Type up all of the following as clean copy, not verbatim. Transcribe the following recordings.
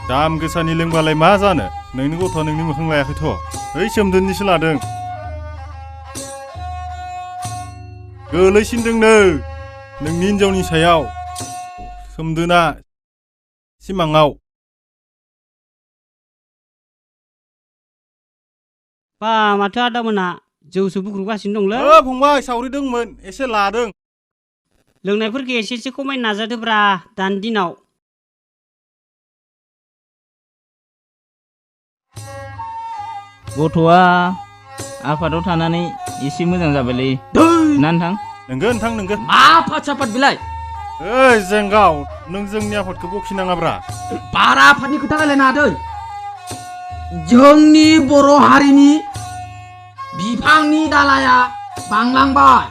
दाम गोसानि लोंबालाय मा जानो नोंनि गथ'आ नोंनि मोखां लायाखैथ' ओइ सोमदोननिसो लादों गोलैसिनदोंनो नोंनि हिनजावनि सायाव सोमदोना सिमाङाव बा माथो आदामोना जौसो बुख्रुबगासिनो दंलै फंबाय सावरि दंमोन एसे लादों लोंनायफोरखौ एसे खमायनो नाजादोब्रा दानि दिनाव गथ'आ आफादाव थानानै एसे मोजां जाबायलै ना नोंथां नंगौ नोंथां नंगौ मा आफाद साफाद बिलाय ओइ जेंगाव नों जोंनि आफादखौ बखिनाङाब्रा बारा आफादनि खोथा रायलायनो हादै जोंनि बर' हारिनि बिफांनि दालाया बांलांबाय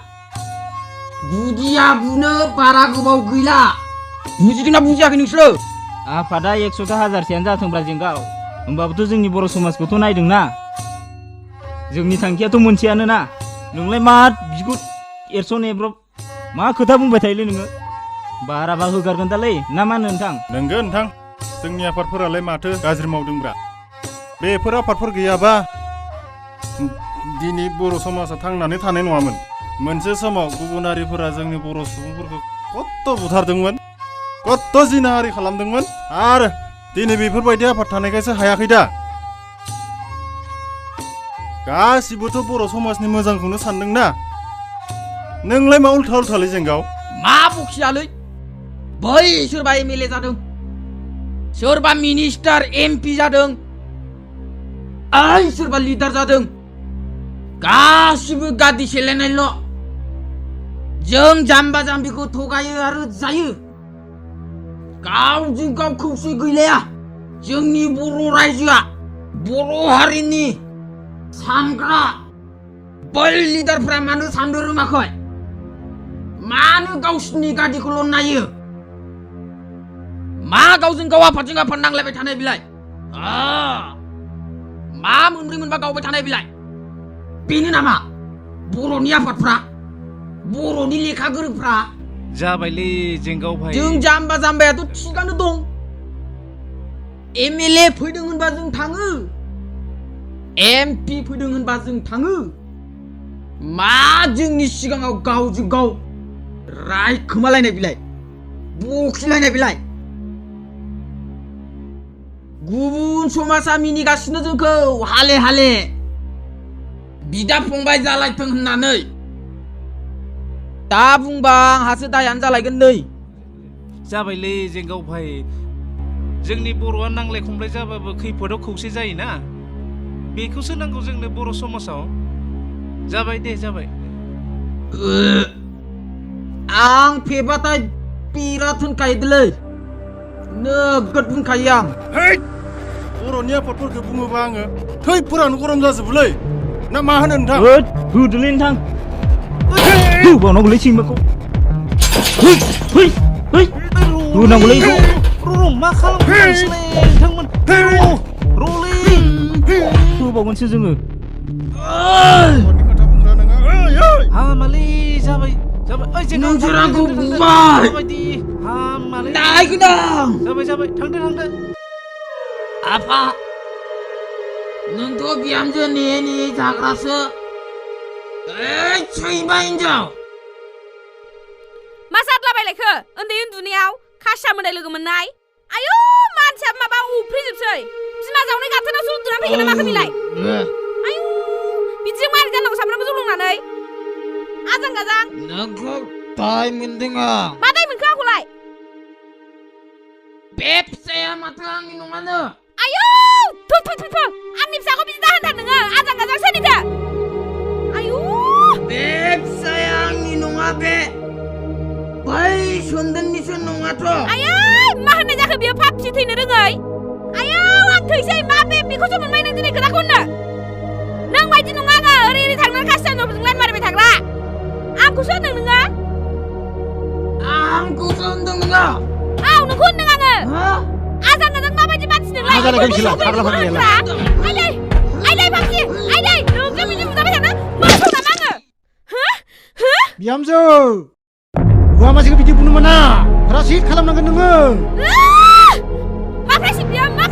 गुदिया गुनो बारा गोबाव गैला बुजिदोंना बुजियाखै नोंसोरो आफादा 100 हाजारसेयानो जाथोंब्रा जेंगाव होमबाबोथ' जोंनि बर' समाजखौथ' नायदोंना जोंनि थांखियाथ' मोनसेयानो ना नोंलाय मा बिखौ एरसन एब्रब मा खोथा बुंबाय थायोलै नोङो बाराबा होगारगोन दालै ना मा होनो नोंथां नंगौ नोंथां जोंनि आफादफोरालाय माथो गाज्रि मावदोंब्रा बेफोर आफादफोर गैयाबा दिनै बर' समाजा थांनानै थानाय नङामोन मोनसे समाव गुबुन हारिफोरा जोंनि बर' सुबुंफोरखौ खत्त' बुथारदोंमोन खत्त' जिनाहारि खालामदोंमोन आरो दिनै बेफोरबायदि आफाद थानायखायसो हायाखै दा गासिबोथ' बर' समाजनि मोजांखौनो सानदोंना नोंलाय मा उल्था उल्थालै जेंगाव मा बखियालै बै सोरबा एमएलए जादों सोरबा मिनिस्टार एमपि जादों सोरबा लिडार जादों गासिबो गादि सेलायनायल' जों जाम्बा जाम्बिखौ थगायो आरो जायो गावजों गाव खौसे गैलाया जोंनि बर' रायजोआ बर' हारिनि सानग्रा बै लिडारफ्रा मानो साननो रोङाखै मानो गावसिनि गादिखौल' नायो मा गावजों गाव आफादजों आफाद नांलायबाय थानाय बिलाय मा मोनब्रै मोनबा गावबाय थानाय बिलाय बेनो नामा बर'नि आफादफ्रा बर'नि लेखा गोरोंफ्रा जाबायलै जेंगाव भाई जों जाम्बा जाम्बायाथ' थिगानो दं एमएलए फैदों होनबा जों थाङो एमपि फैदों होनबा जों थाङो मा जोंनि सिगाङाव गावजों गाव रायखोमालायनाय बिलाय बखिलायनाय बिलाय गुबुन समाजा मिनिगासिनो जोंखौ हाले हाले बिदा फंबाय जालायथों होननानै दा बुंबा आंहासो दायानो जालायगोन नै जाबायलै जेंगाव भाई जोंनि बर'आ नांलाय खमलाय जाबाबो खैफोदाव खौसे जायोना बेखौसो नांगौ जोंनो बर' समाजाव जाबाय दे जाबाय आं फेबाथाय बिराद होनखायोलै नोगोद बुंखायो आं बर'नि आफादफोरखौ बुङोबा आङो थैफोरानो गरम जाजोबोलै ना मा होनो नोंथां होदोलै नोंथां होबावनांगौलै सैमाखौ होनांगौलै मा खालामगासिनो नोंथांमोन होबावगोनसो जोङो खोथा बुंग्रा नोङो हामालै जाबाय जाबाय नोंसोर आंखौ बुंबाय हामालै नायगोन आं जाबाय जाबाय थांदो आफा नोंथ' बिहामजो नेयै नेयै जाग्रासो सैमा हिनजाव मा जाद्लाबायलायखो उन्दै उन्दुनायाव खासिया मोननाय लोगो मोननाय आयु मानसिया माबा उफ्रिजोबसै बिमा जावनाय गाथोनावसो उन्दुना फैगोन ना माखो बिलाय आयु बिदिजों मारै जानांगौ सामफ्रामबो जौ लोंनानै आजां गाजां नोंखौ दाय मोनदों आं मा दाय मोनखो आंखौलाय बे फिसाया माथो आंनि नङानो आयु थु आंनि फिसाखौ बिदि दा होनथार नोङो आजां गाजां सोरनिथो आयु बे फिसाया आंनि नङा बे बै सोमदोननिसो नङाथ' आयै मा होननाय जाखो बियो फाफि थैनो रोङै आयौ आं थैसै मा बे बेखौसो मोनबाय नों दिनै खोथाखौ होननो नों बायदि नङा आङो ओरै थांनानै खासिया न'फोरजों लाइन मारिबाय थाग्रा आंखौसो होनदों नोङो आंखौसो होनदों नोङो औ नोंखौ होनदों आङो आजां गाजां माबायदि मानसि नोंलाय आयदै फाफि आयदै नोंजों बिदि बुजाबाय थानो मोसौ नामा आङो बिहामजो हौवा मानसिखौ बिदि बुंनो मोना रासिद खालामनांगोन नोङो मा खासिद बियो मा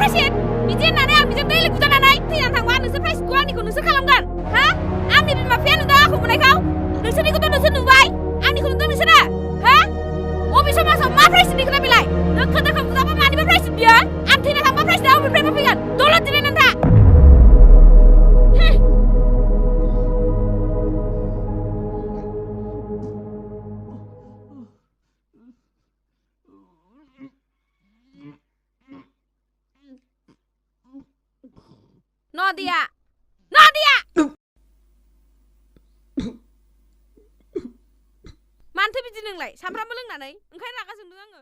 Nadia! Nadia! मानोथो बिदि नोंलाय सामफ्रामबो लोंनानै ओंखायनो रागा जोंदों आङो